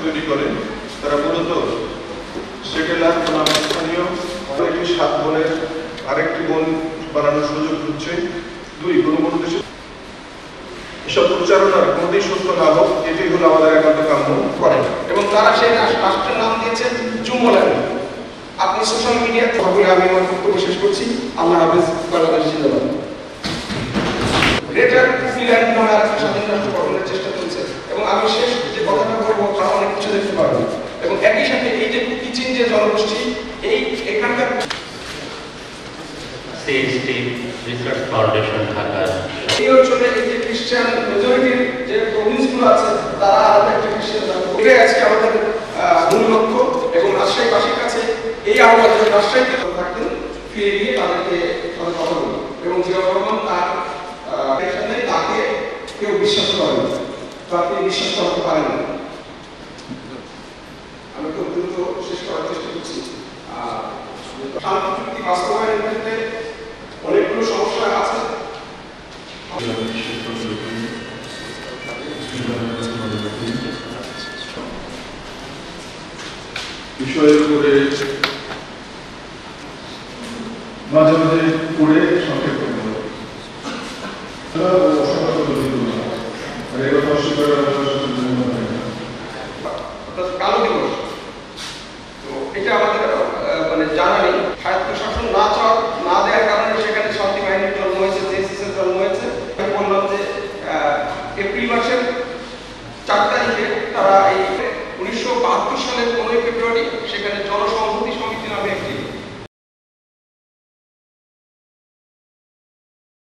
তৈরি করে। তারা মূলত সেটেলার স্থানীয় একটি 7 বনের আরেকটি বন বানানোর সুযোগ হচ্ছে। 2 কোনো দেশে এসব প্রচারণার কোনোদিন সত্য না হোক, এটাই হলো আমাদের একান্ত কাম্য করে। এবং তারা সেই রাষ্ট্রের নাম দিয়েছে জুম্বল্যান্ড। আপনি সোশ্যাল মিডিয়াতে বলে আমি আমার বক্তব্য শেষ করছি। আল্লাহ হাফেজ। বাংলাদেশ জিন্দাবাদ। গ্রেটার ফিনল্যান্ড নামে আরেকটা স্বাধীন রাষ্ট্র গঠনের চেষ্টা চলছে এবং আমি শেষ যে কথাটা বলবো তারা অনেক কিছু দেখতে পারবেন। এবং একই সাথে এই যে কিচিন যে জনগোষ্ঠী এই এখানকার সিএসটি রিসার্চ ফাউন্ডেশন ঢাকা এই অঞ্চলে এই যে খ্রিস্টান মেজরিটির যে প্রভিন্সগুলো আছে তারা আলাদা একটা খ্রিস্টান এটাই আজকে আমাদের মূল লক্ষ্য। এবং রাজশাহীবাসীর কাছে এই আহ্বান রাজশাহীতে থাকতেন ফিরে গিয়ে তাদেরকে তাদের কথা বলি এবং জিয়াউর রহমান তার এখানে তাকে কেউ বিশ্বাস করে না, তাকে বিশ্বাস করতে পারে না। আমি খুব দ্রুত শেষ করার চেষ্টা করছি। শান্তি চুক্তি বাস্তবায়নের ক্ষেত্রে অনেকগুলো সমস্যা আছে। বিষয়ের উপরে মাঝে মাঝে পড়ে সংক্ষেপ করতে হবে। কালো দিবস তো এটা আমাদের মানে জানা নেই। স্বায়ত্তশাসন না দেওয়ার কারণে সেখানে শান্তি বাহিনীর জন্ম হয়েছে, জেএসএস এর জন্ম হয়েছে। আমি বললাম যে